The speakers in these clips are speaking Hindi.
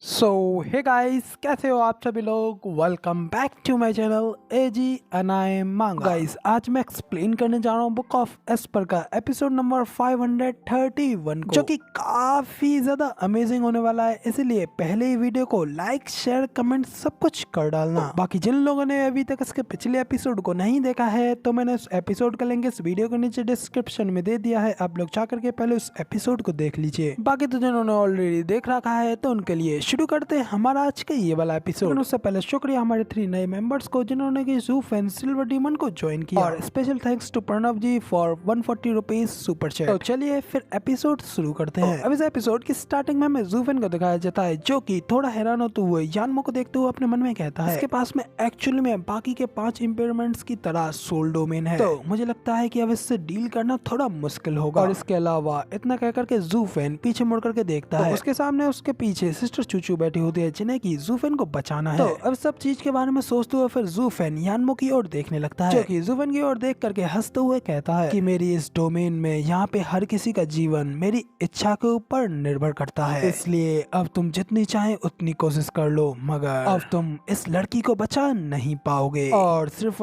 सो हे गाइस, कैसे हो आप सभी लोग। Welcome back to my channel AG and I am मांगा। गाइस, आज मैं एक्सप्लेन करने जा रहा हूँ बुक ऑफ एस्पर का एपिसोड नंबर 531 को, जो कि काफी ज्यादा अमेजिंग होने वाला है। इसीलिए पहले ही वीडियो को लाइक शेयर कमेंट सब कुछ कर डालना। बाकी जिन लोगों ने अभी तक इसके पिछले एपिसोड को नहीं देखा है तो मैंने उस एपिसोड का लिंक इस वीडियो के नीचे डिस्क्रिप्शन में दे दिया है, आप लोग जा करके पहले उस एपिसोड को देख लीजिए। बाकी तो जिन्होंने ऑलरेडी देख रखा है तो उनके लिए शुरू करते हैं हमारा आज का ये वाला एपिसोड। उससे पहले शुक्रिया हमारे 3 नए मेंबर्स को जिन्होंने कि जूफ एंड सिल्वर डीमन को ज्वाइन किया, और special thanks to Pranav ji for 140 rupees super chat. तो चलिए फिर एपिसोड शुरू करते हैं। अब इस एपिसोड की स्टार्टिंग में हमें जूफेन को दिखाया जाता है, जो कि थोड़ा हैरान होते हुए यानमो को देखते हुए अपने मन में कहता है, इसके पास में एक्चुअली में बाकी के 5 इंपेयरमेंट्स की तरह सोल डोमेन है, तो मुझे लगता है कि अब इससे डील करना थोड़ा मुश्किल होगा। और इसके अलावा इतना कह करके जूफेन पीछे मुड़ करके देखता है, उसके सामने उसके पीछे सिस्टर चूचू बैठी होती है जिन्हें की जूफेन को बचाना है। तो अब सब चीज के बारे में सोचते हुए फिर जूफेन यानमो की ओर देखने लगता है, जो कि जूफेन की ओर देख करके हंसते हुए कहता है कि मेरी इस डोमेन में यहाँ पे हर किसी का जीवन मेरी इच्छा के ऊपर निर्भर करता है, इसलिए अब तुम जितनी चाहे उतनी कोशिश कर लो, मगर अब तुम इस लड़की को बचा नहीं पाओगे और सिर्फ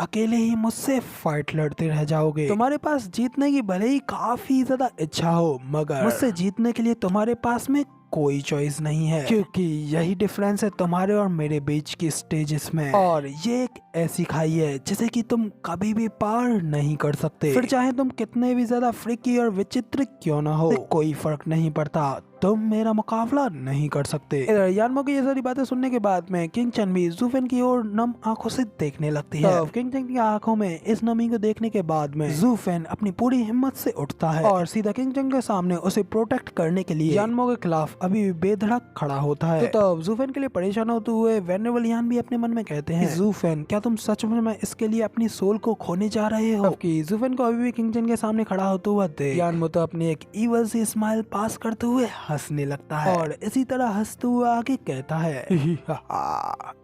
अकेले ही मुझसे फाइट लड़ते रह जाओगे। तुम्हारे पास जीतने की भले ही काफी ज्यादा इच्छा हो, मगर मुझसे जीतने के लिए तुम्हारे पास में कोई चॉइस नहीं है, क्योंकि यही डिफरेंस है तुम्हारे और मेरे बीच की स्टेजेस में, और ये एक ऐसी खाई है जिसे कि तुम कभी भी पार नहीं कर सकते। फिर चाहे तुम कितने भी ज्यादा फ्रिकी और विचित्र क्यों ना हो, कोई फर्क नहीं पड़ता, तुम मेरा मुकाबला नहीं कर सकते। इधर यानमो की ये सारी बातें सुनने के बाद में किंग चन भी जूफेन की ओर नम आंखों से देखने लगती है। किंग चन की आंखों में इस नमी को देखने के बाद में जूफेन अपनी पूरी हिम्मत से उठता है और सीधा किंग चन के सामने उसे प्रोटेक्ट करने के लिए यानमो के खिलाफ अभी भी बेधड़क खड़ा होता है। तो तब जूफेन के लिए परेशान होते हुए वेनेबल यान भी अपने मन में कहते हैं, जूफेन क्या तुम सच में इसके लिए अपनी सोल को खोने जा रहे हो? कि जूफेन को अभी भी किंग चन के सामने खड़ा होते हुआ देख यानमो तो अपनी एक ईवल सी स्माइल पास करते हुए हंसने लगता है, और इसी तरह हंसते हुए आगे कहता है,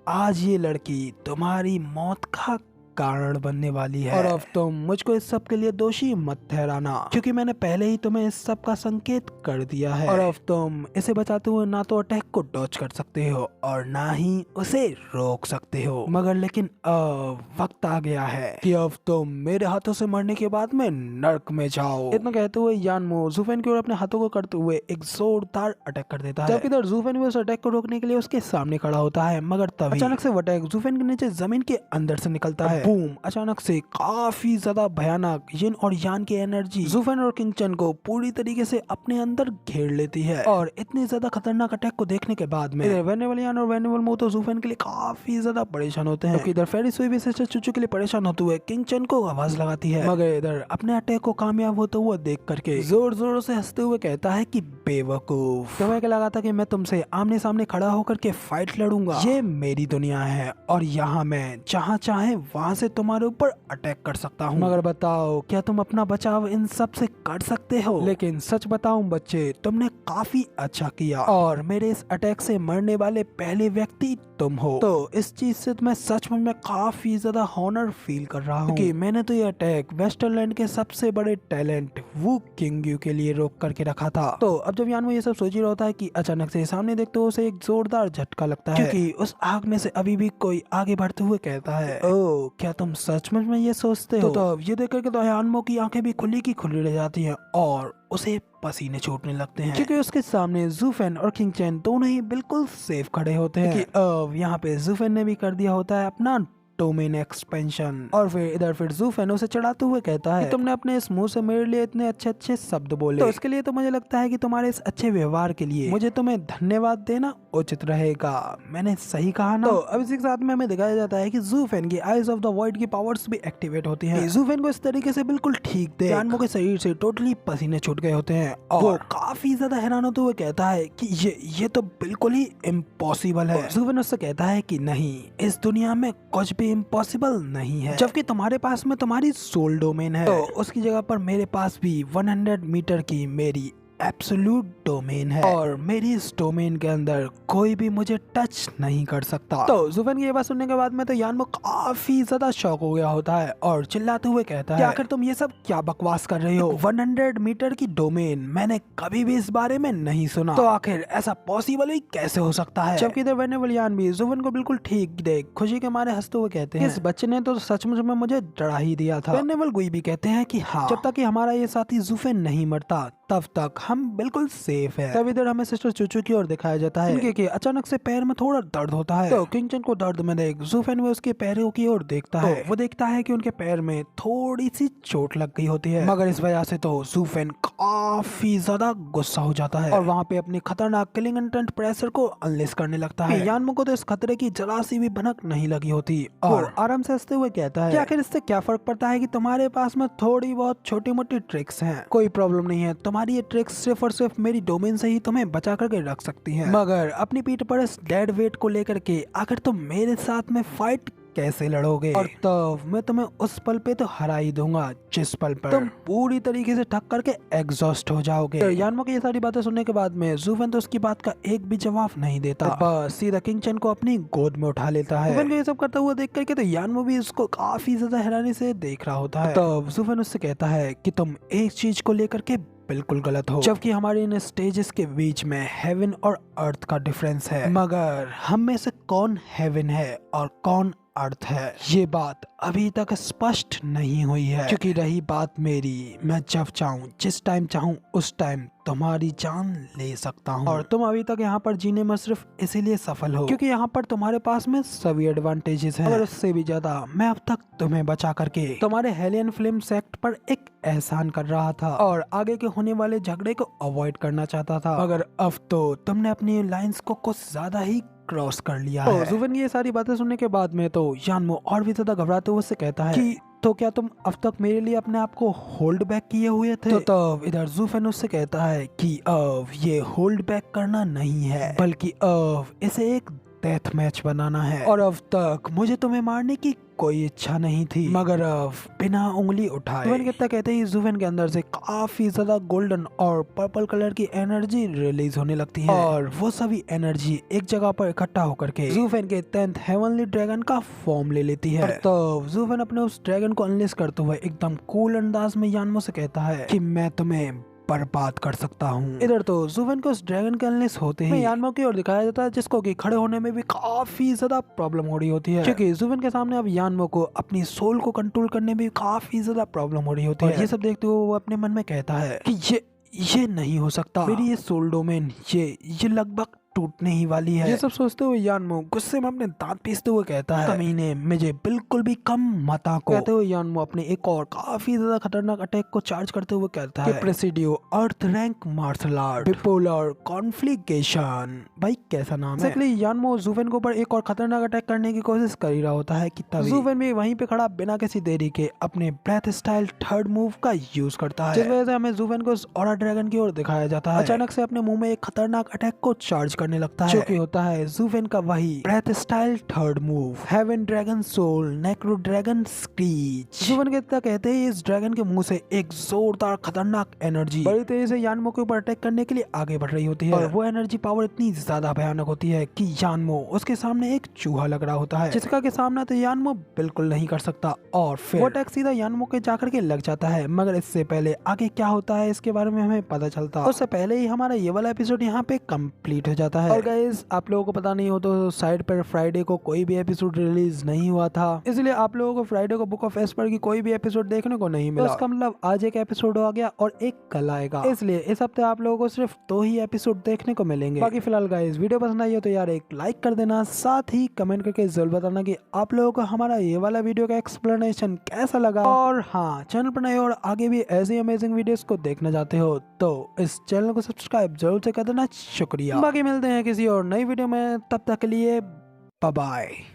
आज ये लड़की तुम्हारी मौत का कारण बनने वाली है, और अब तुम मुझको इस सब के लिए दोषी मत ठहराना, क्योंकि मैंने पहले ही तुम्हें इस सब का संकेत कर दिया है, और अब तुम इसे बचाते हुए ना तो अटैक को डॉज कर सकते हो और ना ही उसे रोक सकते हो, मगर लेकिन अब वक्त आ गया है कि अब तुम मेरे हाथों से मरने के बाद में नर्क में जाओ। इतना कहते हुए यानमो जूफेन की ओर अपने हाथों को करते हुए एक जोरदार अटैक कर देता है, जबकि इधर जूफेन भी उस अटैक को रोकने के लिए उसके सामने खड़ा होता है, मगर तभी अचानक से वो अटैक जूफेन के नीचे जमीन के अंदर से निकलता है। बूम! अचानक से काफी ज्यादा भयानक यिन और यान की एनर्जी जूफेन और किंग चन को पूरी तरीके से अपने अंदर घेर लेती है, और इतनी ज्यादा खतरनाक अटैक को देखने के बाद में वेनेबल यान और वेनेबल मो तो जूफेन के लिए काफी ज्यादा परेशान होते हैं, इधर फेरिस हुई भी सिस्टर चूचू के लिए परेशान होते हुए किंग चन को आवाज लगाती है, मगर इधर अपने अटैक को कामयाब होते हुए देख करके जोर जोर से हंसते हुए कहता है कि बेवकूफ, तुम्हें क्या लगा था कि मैं तुमसे आमने सामने खड़ा होकर के फाइट लड़ूंगा? ये मेरी दुनिया है और यहाँ मैं जहाँ चाहे वहाँ से तुम्हारे ऊपर अटैक कर सकता हूँ, मगर बताओ क्या तुम अपना बचाव इन सब से कर सकते हो? लेकिन सच बताऊं बच्चे, तुमने काफी अच्छा किया और मेरे इस अटैक से मरने वाले पहले व्यक्ति तुम हो, तो इस चीज से मैं सच में काफी ज्यादा हॉनर फील कर रहा हूँ कि मैंने तो ये अटैक वेस्टरलैंड के सबसे बड़े टैलेंट वू किंग्यू के लिए रोक करके रखा था। तो अब जब यानमो ये सब सोच ही रहा होता है कि अचानक से सामने देखते हुए उसे एक जोरदार झटका लगता है, क्योंकि उस आग में से अभी भी कोई आगे बढ़ते हुए कहता है, ओ क्या तुम सचमुच में ये सोचते हो? तो ये देख करके तो यानमो की आंखें भी खुली की खुली रह जाती हैं और उसे पसीने छूटने लगते हैं, क्योंकि उसके सामने जूफेन और किंग चैन दोनों ही बिल्कुल सेफ खड़े होते हैं, कि अब यहाँ पे जूफेन ने भी कर दिया होता है अपना डोमेन एक्सपेंशन, और फिर इधर फिर जूफेन उसे चढ़ाते हुए कहता है कि तुमने अपने इस मुंह से मेरे लिए इतने अच्छे अच्छे शब्द बोले, तो इसके लिए तो मुझे लगता है कि तुम्हारे इस अच्छे व्यवहार के लिए मुझे तुम्हें धन्यवाद देना उचित रहेगा। मैंने सही कहा ना? तो अब इसी के साथ में हमें दिखाया जाता है कि जूफेन की आइज ऑफ द वॉइड की पावर्स भी एक्टिवेट होती हैं। जूफेन को इस तरीके से बिल्कुल ठीक देख यानमो के शरीर से टोटली पसीने छूट गए होते हैं, और वो काफी ज्यादा हैरान होते हुए कहता है कि ये तो बिल्कुल ही इम्पॉसिबल है। जूफेन उससे कहता है कि नहीं, इस दुनिया में कुछ भी इम्पॉसिबल नहीं है, जबकि तुम्हारे पास में तुम्हारी सोल डोमेन है, तो उसकी जगह पर मेरे पास भी 100 मीटर की मेरी एब्सोल्यूट डोमेन है और मेरी इस डोमेन के अंदर कोई भी मुझे टच नहीं कर सकता। तो ज़ुफेन की ये बात सुनने के बाद में तो यानमो काफी ज्यादा शॉक हो गया होता है और चिल्लाते हुए कहता है कि आखिर तुम ये सब क्या बकवास कर रहे हो, 100 मीटर की डोमेन, मैंने कभी भी इस बारे में नहीं सुना, तो आखिर ऐसा पॉसिबल ही कैसे हो सकता है। जबकि इधर वेनेबल यान भी ज़ुफेन को बिल्कुल ठीक देख खुशी के मारे हंसते हुए कहते हैं इस बच्चे ने तो सचमुच में मुझे डरा ही दिया था। वेनेबल गुई भी कहते हैं कि हाँ, जब तक कि हमारा ये साथी ज़ुफेन नहीं मरता तब तक हम बिल्कुल सेफ है। तब इधर हमें सिस्टर चूचू की ओर दिखाया जाता है इनके कि अचानक से पैर में थोड़ा दर्द होता है। तो किंगचन को दर्द में देख ज़ुफेन वो उसके पैरों की ओर देखता है। वो देखता है कि उनके पैर में थोड़ी सी चोट लग गई होती है, मगर इस वजह से तो ज़ुफेन काफी ज्यादा गुस्सा हो जाता है और वहाँ पे अपनी खतरनाक किलिंग इंटेंट प्रेशर को अनलेस करने लगता है। यानमो को तो इस खतरे की जरा सी भी भनक नहीं लगी होती और आराम से हंसते हुए कहता है कि आखिर इससे क्या फर्क पड़ता है कि तुम्हारे पास में थोड़ी बहुत छोटी मोटी ट्रिक्स हैं, कोई प्रॉब्लम नहीं है, तुम्हारी ये ट्रिक्स सिर्फ और सिर्फ मेरी डोमेन से ही तुम्हें बचा करके रख सकती हैं, मगर अपनी पीठ पर इस डेड वेट को लेकर के आखिर तुम मेरे साथ में फाइट कैसे लड़ोगे, और तब मैं तुम्हें उस पल पे तो हरा ही दूंगा जिस पल पर तुम पूरी तरीके से थक करके एग्जॉस्ट हो जाओगे। तो यानमो की ये सारी बातें सुनने के बाद में ज़ुफेन तो उसकी बात का एक भी जवाब नहीं देता, बस सीधा किंगचन को अपनी गोद में उठा लेता है। ज़ुफेन को ये सब करता हुआ देख करके तो यानमो भी उसको काफी ज्यादा हैरानी से देख रहा होता है। तब ज़ुफेन उससे कहता है कि तुम एक चीज को लेकर के बिल्कुल गलत हो, जबकि हमारे इन स्टेजेस के बीच में हेवन और अर्थ का डिफरेंस है, मगर हम में से कौन हेवन है और कौन अर्थ है ये बात अभी तक स्पष्ट नहीं हुई है। क्योंकि रही बात मेरी, मैं जब चाहूँ जिस टाइम चाहूँ उस टाइम तुम्हारी जान ले सकता हूँ, और तुम अभी तक यहाँ पर जीने में सिर्फ इसीलिए सफल हो क्योंकि यहाँ पर तुम्हारे पास में सभी एडवांटेजेस हैं, और उससे भी ज्यादा मैं अब तक तुम्हें बचा करके तुम्हारे हेलियन फ्लेम सेक्ट पर एक एहसान कर रहा था और आगे के होने वाले झगड़े को अवॉइड करना चाहता था, मगर अब तो तुमने अपनी लाइंस को कुछ ज्यादा ही क्रॉस कर लिया है। ज़ुफेन की ये सारी बातें सुनने के बाद में तो यानमो और भी ज्यादा घबराते हुए से कहता है कि तो क्या तुम अब तक मेरे लिए अपने आप को होल्ड बैक किए हुए थे? तो तब इधर ज़ुफेन उससे कहता है कि अब ये होल्ड बैक करना नहीं है, बल्कि अब इसे एक डेथ मैच बनाना है, और अब तक मुझे तुम्हें मारने की कोई इच्छा नहीं थी, मगर अब बिना उंगली उठाए कहते ही ज़ुफेन के अंदर से काफी ज्यादा गोल्डन और पर्पल कलर की एनर्जी रिलीज होने लगती है, और वो सभी एनर्जी एक जगह पर इकट्ठा होकर के ज़ुफेन के 10th हेवनली ड्रैगन का फॉर्म ले लेती है। तो ज़ुफेन अपने उस ड्रैगन को अनलेस करते हुए एकदम कूल अंदाज में यानमो से कहता है कि मैं तुम्हें बर्बाद कर सकता हूँ। इधर तो ज़ुफेन को उस ड्रैगन के अनलेस होते ही यानमो की ओर दिखाया जाता है, जिसको कि खड़े होने में भी काफी ज्यादा प्रॉब्लम हो रही होती है, क्योंकि ज़ुफेन के सामने अब यानमो को अपनी सोल को कंट्रोल करने में काफी ज्यादा प्रॉब्लम हो रही होती है। ये सब देखते हुए वो अपने मन में कहता है कि ये नहीं हो सकता, मेरी ये सोल डोमेन ये लगभग टूटने ही वाली है। ये सब सोचते हुए यानमो गुस्से में अपने दांत पीसते हुए कहता है कमीने मुझे बिल्कुल भी कम मत आको। कहते हुए यानमो अपने एक और काफी ज्यादा खतरनाक अटैक को चार्ज करते हुए कहता है प्रेसिडियो अर्थ रैंक मार्शल आर्ट बिपोलर कॉन्फ्लिगेशन। भाई कैसा नाम है। एक्चुअली यानमो ज़ुफेन के ऊपर एक और खतरनाक अटैक करने की कोशिश कर ही रहा होता है कि तभी ज़ुफेन भी वहीं पे खड़ा बिना किसी देरी के अपने ब्रेथ स्टाइल थर्ड मूव का यूज करता है, जिस वजह से हमें ज़ुफेन को ऑरा ड्रैगन की ओर दिखाया जाता है। अचानक से अपने मुंह में एक खतरनाक अटैक को चार्ज करने लगता है, जो कि होता है ज़ुफेन का वही breath style third move heaven dragon soul necro dragon screech. ज़ुफेन के कहते हैं इस ड्रैगन के मुंह से एक जोरदार खतरनाक एनर्जी बड़ी तेजी से यानमो के ऊपर अटैक करने के लिए आगे बढ़ रही होती है, और वो एनर्जी पावर इतनी ज्यादा भयानक होती है कि यानमो उसके सामने एक चूहा लग रहा होता है, जिसका के सामना तो यानमो बिल्कुल नहीं कर सकता, और फिर वो अटैक सीधा यानमो के जाकर के लग जाता है। मगर इससे पहले आगे क्या होता है इसके बारे में हमें पता चलता, उससे पहले ही हमारा ये वाला एपिसोड यहाँ पे कंप्लीट हो जाता है। और गाइस आप लोगों को पता नहीं हो तो साइड पर फ्राइडे को कोई भी एपिसोड रिलीज नहीं हुआ था, इसलिए आप लोगों को फ्राइडे को बुक ऑफ एस्पर की कोई भी एपिसोड देखने को नहीं मिला। तो उसका मतलब आज एक एपिसोड आ गया और एक कल आएगा, इसलिए इस हफ्ते आप लोगों को सिर्फ 2 ही एपिसोड देखने को मिलेंगे। बाकी फिलहाल गाइस वीडियो पसंद आई हो तो यार एक लाइक कर देना, साथ ही कमेंट करके जरूर बताना कि आप लोगों को हमारा ये वाला वीडियो का एक्सप्लेनेशन कैसा लगा, और हाँ चैनल पर नए और आगे भी ऐसी अमेजिंग वीडियोस को देखना चाहते हो तो इस चैनल को सब्सक्राइब जरूर से कर देना। शुक्रिया। बाकी मिलते हैं किसी और नई वीडियो में, तब तक के लिए बाय बाय।